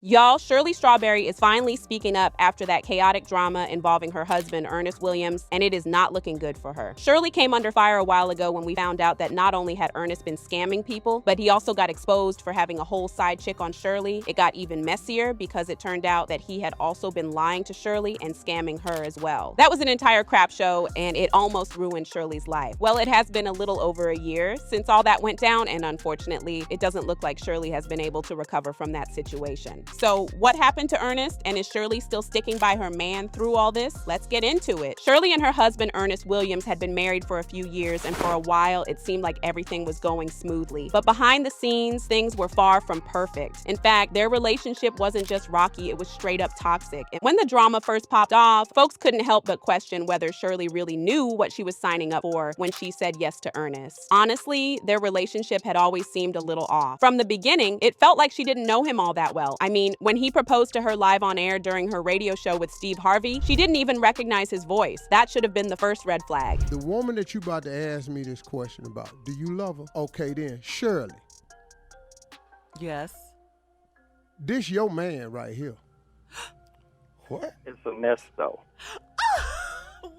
Y'all, Shirley Strawberry is finally speaking up after that chaotic drama involving her husband, Earnest Williams, and it is not looking good for her. Shirley came under fire a while ago when we found out that not only had Earnest been scamming people, but he also got exposed for having a whole side chick on Shirley. It got even messier because it turned out that he had also been lying to Shirley and scamming her as well. That was an entire crap show, and it almost ruined Shirley's life. Well, it has been a little over a year since all that went down, and unfortunately, it doesn't look like Shirley has been able to recover from that situation. So what happened to Earnest, and is Shirley still sticking by her man through all this? Let's get into it. Shirley and her husband, Earnest Williams, had been married for a few years, and for a while, it seemed like everything was going smoothly. But behind the scenes, things were far from perfect. In fact, their relationship wasn't just rocky, it was straight up toxic. And when the drama first popped off, folks couldn't help but question whether Shirley really knew what she was signing up for when she said yes to Earnest. Honestly, their relationship had always seemed a little off. From the beginning, it felt like she didn't know him all that well. I mean, when he proposed to her live on air during her radio show with Steve Harvey, she didn't even recognize his voice. That should have been the first red flag. The woman that you about to ask me this question about, do you love her? Okay then, Shirley. Yes. This your man right here. What? It's a mess, though.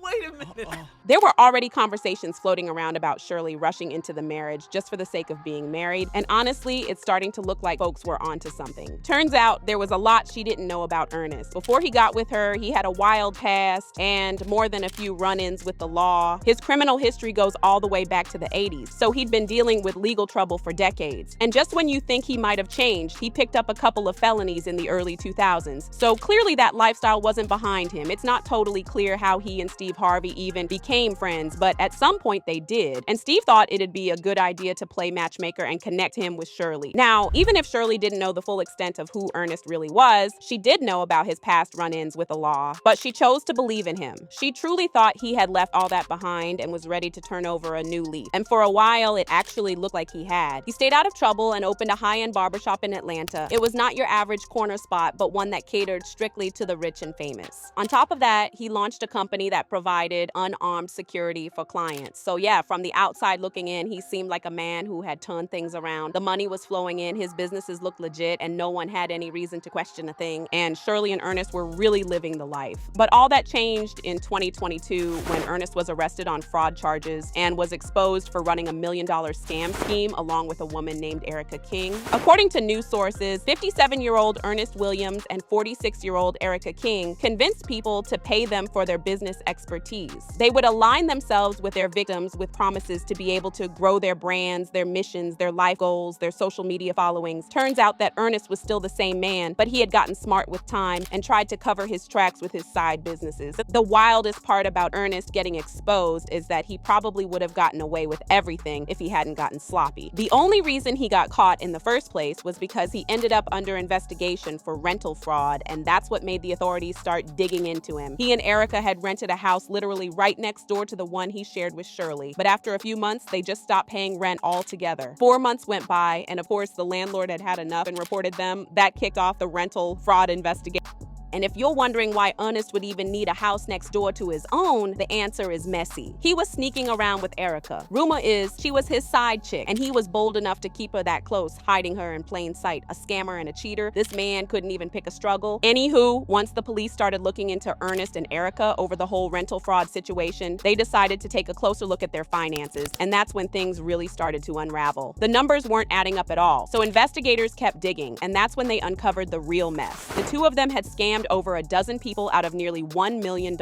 Wait a minute. There were already conversations floating around about Shirley rushing into the marriage just for the sake of being married, and honestly, it's starting to look like folks were onto something. Turns out there was a lot she didn't know about Earnest. Before he got with her, he had a wild past and more than a few run-ins with the law. His criminal history goes all the way back to the 80s, so he'd been dealing with legal trouble for decades. And just when you think he might have changed, he picked up a couple of felonies in the early 2000s. So clearly that lifestyle wasn't behind him. It's not totally clear how he and Steve Harvey even became friends, but at some point they did. And Steve thought it'd be a good idea to play matchmaker and connect him with Shirley. Now, even if Shirley didn't know the full extent of who Earnest really was, she did know about his past run-ins with the law, but she chose to believe in him. She truly thought he had left all that behind and was ready to turn over a new leaf. And for a while, it actually looked like he had. He stayed out of trouble and opened a high-end barbershop in Atlanta. It was not your average corner spot, but one that catered strictly to the rich and famous. On top of that, he launched a company that provided unarmed security for clients. So yeah, from the outside looking in, he seemed like a man who had turned things around. The money was flowing in, his businesses looked legit, and no one had any reason to question a thing. And Shirley and Earnest were really living the life. But all that changed in 2022 when Earnest was arrested on fraud charges and was exposed for running $1 million scam scheme along with a woman named Erica King. According to news sources, 57-year-old Earnest Williams and 46-year-old Erica King convinced people to pay them for their business expertise. They would align themselves with their victims with promises to be able to grow their brands, their missions, their life goals, their social media followings. Turns out that Earnest was still the same man, but he had gotten smart with time and tried to cover his tracks with his side businesses. The wildest part about Earnest getting exposed is that he probably would have gotten away with everything if he hadn't gotten sloppy. The only reason he got caught in the first place was because he ended up under investigation for rental fraud, and that's what made the authorities start digging into him. He and Erica had rented a house literally right next door to the one he shared with Shirley. But after a few months, they just stopped paying rent altogether. 4 months went by, and of course, the landlord had had enough and reported them. That kicked off the rental fraud investigation. And if you're wondering why Earnest would even need a house next door to his own, the answer is messy. He was sneaking around with Erica. Rumor is she was his side chick, and he was bold enough to keep her that close, hiding her in plain sight. A scammer and a cheater. This man couldn't even pick a struggle. Anywho, once the police started looking into Earnest and Erica over the whole rental fraud situation, they decided to take a closer look at their finances, and that's when things really started to unravel. The numbers weren't adding up at all, so investigators kept digging, and that's when they uncovered the real mess. The two of them had scammed over a dozen people out of nearly $1 million.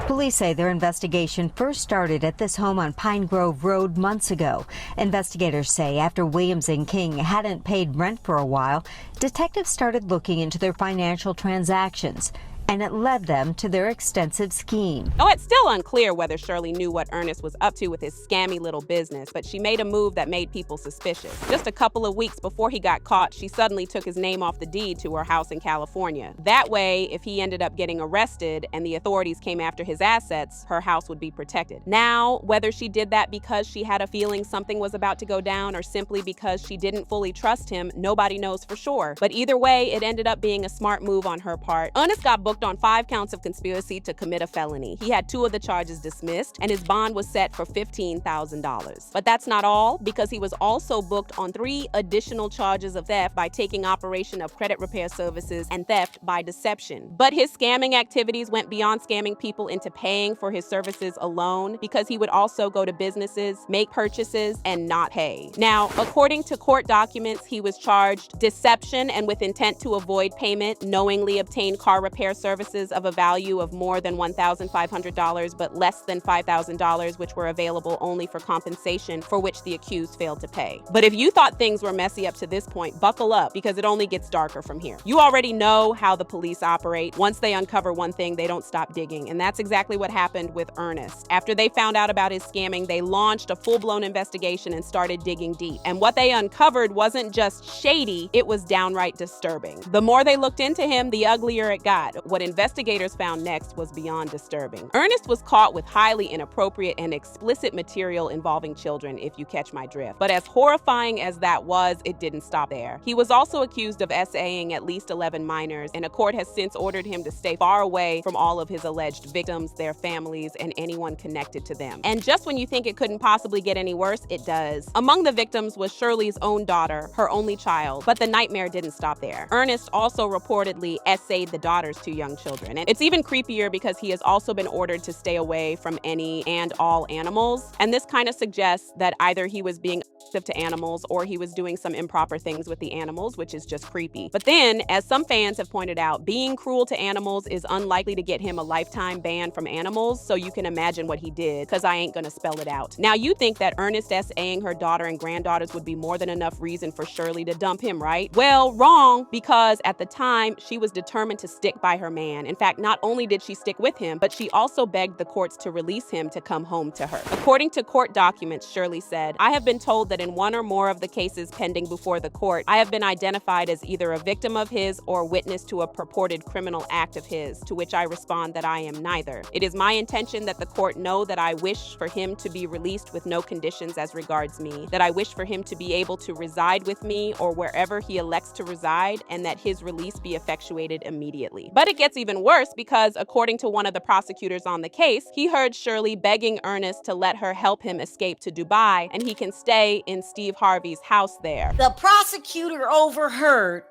Police say their investigation first started at this home on Pine Grove Road months ago. Investigators say after Williams and King hadn't paid rent for a while, detectives started looking into their financial transactions, and it led them to their extensive scheme. Oh, it's still unclear whether Shirley knew what Earnest was up to with his scammy little business, but she made a move that made people suspicious. Just a couple of weeks before he got caught, she suddenly took his name off the deed to her house in California. That way, if he ended up getting arrested and the authorities came after his assets, her house would be protected. Now, whether she did that because she had a feeling something was about to go down or simply because she didn't fully trust him, nobody knows for sure. But either way, it ended up being a smart move on her part. Earnest got booked booked on 5 counts of conspiracy to commit a felony. He had 2 of the charges dismissed, and his bond was set for $15,000. But that's not all, because he was also booked on 3 additional charges of theft by taking operation of credit repair services and theft by deception. But his scamming activities went beyond scamming people into paying for his services alone, because he would also go to businesses, make purchases, and not pay. Now, according to court documents, he was charged deception and with intent to avoid payment, knowingly obtained car repair services of a value of more than $1,500 but less than $5,000, which were available only for compensation, for which the accused failed to pay. But if you thought things were messy up to this point, buckle up, because it only gets darker from here. You already know how the police operate. Once they uncover one thing, they don't stop digging, and that's exactly what happened with Earnest. After they found out about his scamming, they launched a full-blown investigation and started digging deep. And what they uncovered wasn't just shady, it was downright disturbing. The more they looked into him, the uglier it got. What investigators found next was beyond disturbing. Ernest was caught with highly inappropriate and explicit material involving children, if you catch my drift. But as horrifying as that was, it didn't stop there. He was also accused of SAing at least 11 minors, and a court has since ordered him to stay far away from all of his alleged victims, their families, and anyone connected to them. And just when you think it couldn't possibly get any worse, it does. Among the victims was Shirley's own daughter, her only child, but the nightmare didn't stop there. Ernest also reportedly essayed the daughter's 2 young children. And it's even creepier because he has also been ordered to stay away from any and all animals. And this kind of suggests that either he was being abusive to animals or he was doing some improper things with the animals, which is just creepy. But then, as some fans have pointed out, being cruel to animals is unlikely to get him a lifetime ban from animals, so you can imagine what he did, because I ain't gonna spell it out. Now, you think that Ernest SAing her daughter and granddaughters would be more than enough reason for Shirley to dump him, right? Well, wrong, because at the time, she was determined to stick by her man. In fact, not only did she stick with him, but she also begged the courts to release him to come home to her. According to court documents, Shirley said, "I have been told that in 1 or more of the cases pending before the court, I have been identified as either a victim of his or witness to a purported criminal act of his, to which I respond that I am neither. It is my intention that the court know that I wish for him to be released with no conditions as regards me, that I wish for him to be able to reside with me or wherever he elects to reside, and that his release be effectuated immediately." But it gets even worse, because according to one of the prosecutors on the case, he heard Shirley begging Ernest to let her help him escape to Dubai, and he can stay in Steve Harvey's house there. The prosecutor overheard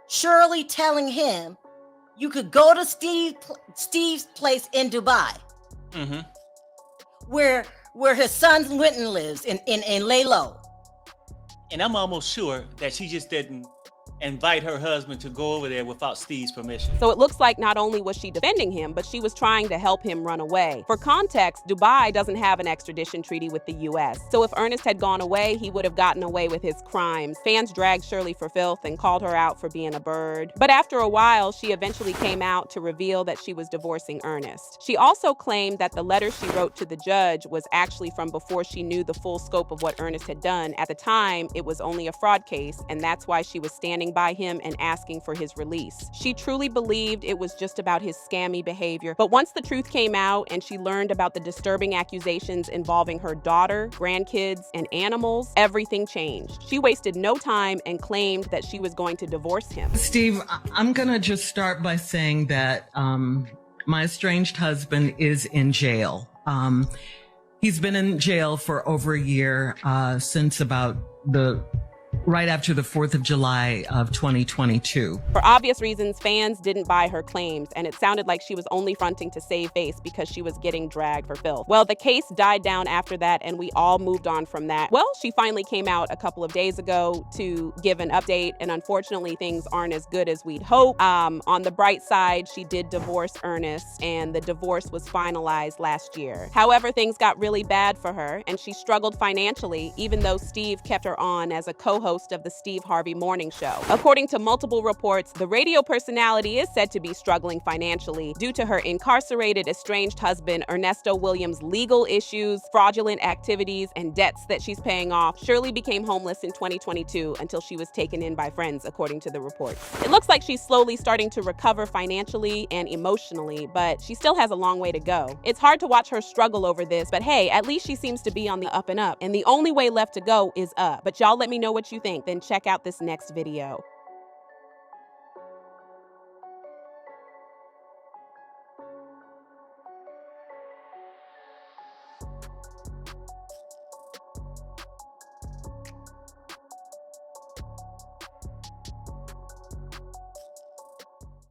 Shirley telling him, "You could go to Steve's place in Dubai, where his son Winton lives, in lay low." And I'm almost sure that she just didn't invite her husband to go over there without Steve's permission. So it looks like not only was she defending him, but she was trying to help him run away. For context, Dubai doesn't have an extradition treaty with the US. So if Ernest had gone away, he would have gotten away with his crimes. Fans dragged Shirley for filth and called her out for being a bird. But after a while, she eventually came out to reveal that she was divorcing Ernest. She also claimed that the letter she wrote to the judge was actually from before she knew the full scope of what Ernest had done. At the time, it was only a fraud case, and that's why she was standing by him and asking for his release. She truly believed it was just about his scammy behavior. But once the truth came out and she learned about the disturbing accusations involving her daughter, grandkids, and animals, everything changed. She wasted no time and claimed that she was going to divorce him. Steve, I'm gonna just start by saying that my estranged husband is in jail. He's been in jail for over a year, since about right after the 4th of July of 2022. For obvious reasons, fans didn't buy her claims, and it sounded like she was only fronting to save face because she was getting dragged for filth. Well, the case died down after that, and we all moved on from that. Well, she finally came out a couple of days ago to give an update, and unfortunately, things aren't as good as we'd hope. On the bright side, she did divorce Ernest, and the divorce was finalized last year. However, things got really bad for her, and she struggled financially, even though Steve kept her on as a co-host of the Steve Harvey Morning Show. According to multiple reports, the radio personality is said to be struggling financially due to her incarcerated estranged husband Earnest Williams' legal issues, fraudulent activities, and debts that she's paying off. Shirley became homeless in 2022 until she was taken in by friends, according to the reports. It looks like she's slowly starting to recover financially and emotionally, but she still has a long way to go. It's hard to watch her struggle over this, but hey, at least she seems to be on the up and up, and the only way left to go is up. But y'all let me know what you think, then check out this next video.